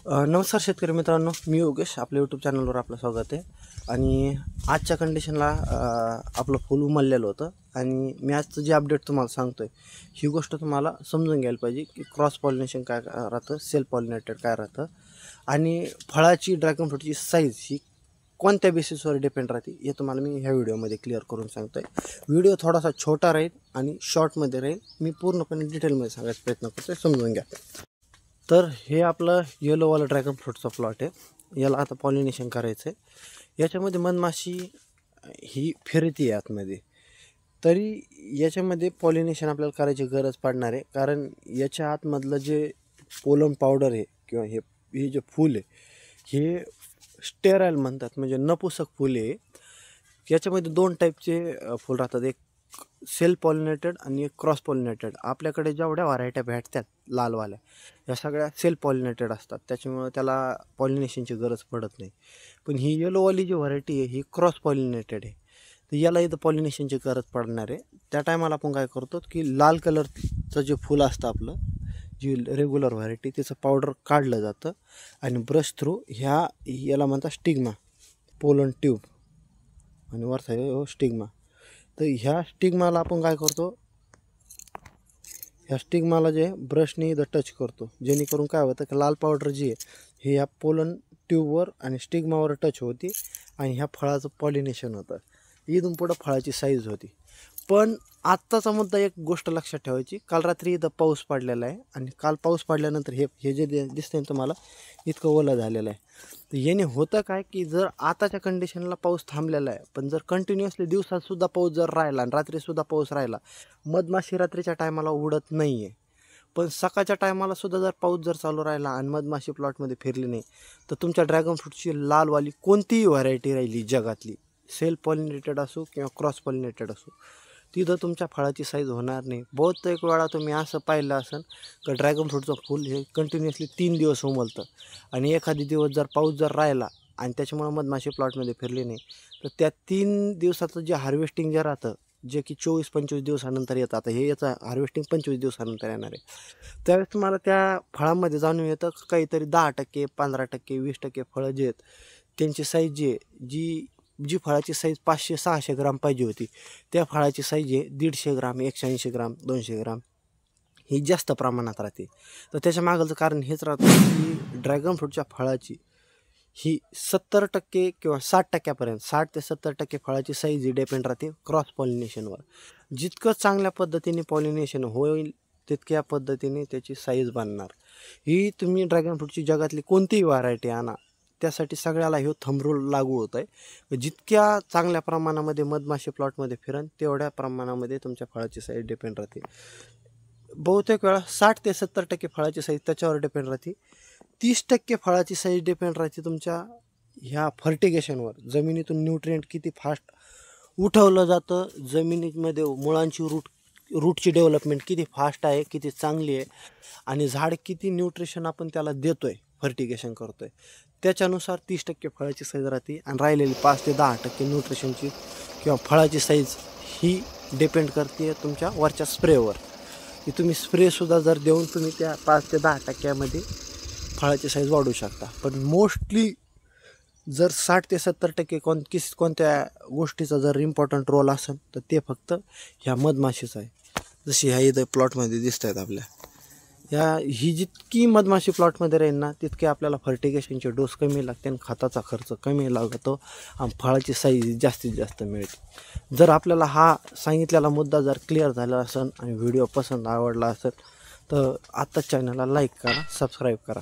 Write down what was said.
नमस्कार शेतकरी मित्रांनो, मी योगेश. आपल्या यूट्यूब चॅनलवर आपलं स्वागत आहे. आणि आजच्या कंडिशनला आपलं फुल उमललेलं होतं आणि मी आजचं जे अपडेट तुम्हाला सांगतो आहे ही गोष्ट तुम्हाला समजून घ्यायला पाहिजे की क्रॉस पॉलिनेशन काय राहतं, सेल्फ पॉलिनेटेड काय राहतं आणि फळाची ड्रॅगन फ्रूटची साईज ही कोणत्या बेसिसवर डिपेंड राहते हे तुम्हाला मी ह्या व्हिडिओमध्ये क्लिअर करून सांगतो आहे. व्हिडिओ थोडासा छोटा राहील आणि शॉर्टमध्ये राहील. मी पूर्णपणे डिटेलमध्ये सांगायचा प्रयत्न करतो आहे, समजून घ्या. तर हे आपलं येलोवाला ड्रॅगन फ्रूटचा प्लॉट आहे. याला आता पॉलिनेशन करायचं आहे. याच्यामध्ये मधमाशी ही फिरती आहे आतमध्ये, तरी याच्यामध्ये पॉलिनेशन आपल्याला करायची गरज पडणार आहे. कारण याच्या आतमधलं जे पोलन पावडर आहे किंवा हे जे फूल आहे हे स्टेराईल म्हणतात, म्हणजे नपुसक फुले आहे. याच्यामध्ये दोन टाईपचे फूल राहतात, एक सेल्फ पॉलिनेटेड आणि एक क्रॉस पॉलिनेटेड. आपल्याकडे जेवढ्या व्हरायट्या भेटतात लालवाल्या या सगळ्या सेल्फ पॉलिनेटेड असतात, त्याच्यामुळे त्याला पॉलिनेशनची गरज पडत नाही. पण ही येलोवाली जी व्हरायटी आहे ही क्रॉस पॉलिनेटेड आहे, तर याला इथं पॉलिनेशनची गरज पडणार आहे. त्या टायमाला आपण काय करतो की लाल कलरचं जे फूल असतं आपलं, जी रेग्युलर व्हरायटी, त्याचं पावडर काढलं जातं आणि ब्रश थ्रू याला म्हणतात स्टिग्मा, पोलन ट्यूब आणि वरचा स्टिग्मा. तर ह्या स्टिग्माला आपण काय करतो, ह्या स्टिग्माला जे ब्रशने इथं टच करतो, जेणेकरून काय होतं की लाल पावडर जी आहे हे ह्या पोलन ट्यूबवर आणि स्टिग्मावर टच होती आणि ह्या फळाचं पॉलिनेशन होतं. इथून पुढं फळाची साईज होती. पण आत्ताचा मुद्दा एक गोष्ट लक्षात ठेवायची, काल रात्री इथं पाऊस पडलेला आहे आणि काल पाऊस पडल्यानंतर हे जे दिसतंय तुम्हाला इतकं ओलं झालेलं आहे. तर याने होतं काय की जर आताच्या कंडिशनला पाऊस थांबलेला आहे, पण जर कंटिन्युअसली दिवसातसुद्धा पाऊस जर राहिला आणि रात्रीसुद्धा पाऊस राहिला, मधमाशी रात्रीच्या टायमाला उडत नाही आहे. पण सकाळच्या टायमाला सुद्धा जर पाऊस जर चालू राहिला आणि मधमाशी प्लॉटमध्ये फिरली नाही, तर तुमच्या ड्रॅगन फ्रूटची लालवाली कोणतीही व्हरायटी राहिली जगातली, सेल्फ पॉलिनेटेड असो किंवा क्रॉस पॉलिनेटेड असो, तिथं तुमच्या फळाची साईज होणार नाही. बहुतेक वेळा तुम्ही असं पाहिलं असेल की ड्रॅगन फ्रूटचं फूल हे कंटिन्युअसली 3 दिवस उमलतं आणि एखादी दिवस जर पाऊस जर राहिला आणि त्याच्यामुळे मधमाशी प्लॉटमध्ये फिरली नाही, तर त्या 3 दिवसाचं जे हार्वेस्टिंग जे राहतं, जे की 24-25 दिवसानंतर येतं, आता हे याचं हार्वेस्टिंग 25 दिवसानंतर येणार आहे, त्यावेळेस तुम्हाला त्या फळामध्ये जाणून येतं काहीतरी 10%, 15%, 20% फळं जे आहेत त्यांची साईज जी आहे, जी फळाची साईज 500-600 ग्राम पाहिजे होती, त्या फळाची साईज आहे 150 ग्राम, 180 ग्राम, 200 ग्राम ही जास्त प्रमाणात राहते. तर त्याच्या मागचं कारण हेच राहतं की ड्रॅगन फ्रूटच्या फळाची ही 70% किंवा 60%पर्यंत, 60 ते 70% फळाची साईज ही डिपेंड राहते क्रॉस पॉलिनेशनवर. जितकं चांगल्या पद्धतीने पॉलिनेशन होईल तितक्या पद्धतीने त्याची साईज बनणार. ही तुम्ही ड्रॅगन फ्रूटची जगातली कोणतीही व्हरायटी आणा, त्यासाठी सगळ्याला हे थंब रूल लागू होत आहे. जितक्या चांगल्या प्रमाणामध्ये मधमाशी प्लॉटमध्ये फिरण तेवढ्या प्रमाणामध्ये तुमच्या फळाची साईज डिपेंड राहते. बहुतेक वेळा 60 ते 70% फळाची साईज त्याच्यावर डिपेंड राहते. 30% फळाची साईज डिपेंड राहते तुमच्या ह्या फर्टिगेशनवर. जमिनीतून न्यूट्रिएंट किती फास्ट उठवलं जातं, जमिनीमध्ये मुळांची रूटची डेव्हलपमेंट किती फास्ट आहे, किती चांगली आहे आणि झाड किती न्यूट्रिशन आपण त्याला देतो आहे, फर्टिगेशन करतो आहे, त्याच्यानुसार 30% फळाची साईज राहते आणि राहिलेली 5 ते 10% न्यूट्रिशनची किंवा फळाची साईज ही डिपेंड करते तुमच्या वरच्या स्प्रेवर. की तुम्ही स्प्रेसुद्धा जर देऊन तुम्ही त्या 5 ते 10%मध्ये फळाची साईज वाढवू शकता. पण मोस्टली जर 60 ते 70% कोणत्या गोष्टीचा जर इम्पॉर्टंट रोल असेल तर ते फक्त ह्या मधमाशीचा आहे. जशी ह्या इथं प्लॉटमध्ये दिसत आहेत आपल्या, ही जितकी मधमाशी प्लॉटमध्ये राहील ना तितके आपल्याला फर्टिगेशनचे डोस कमी लागते आणि खताचा खर्च कमी लागतो आणि फळाची साईज जास्तीत जास्त मिळते. जर आपल्याला हा सांगितलेला मुद्दा जर क्लिअर झाला असेल आणि व्हिडिओ पसंत आवडला असेल तर आत्ताच चॅनलला लाईक करा, सबस्क्राईब करा.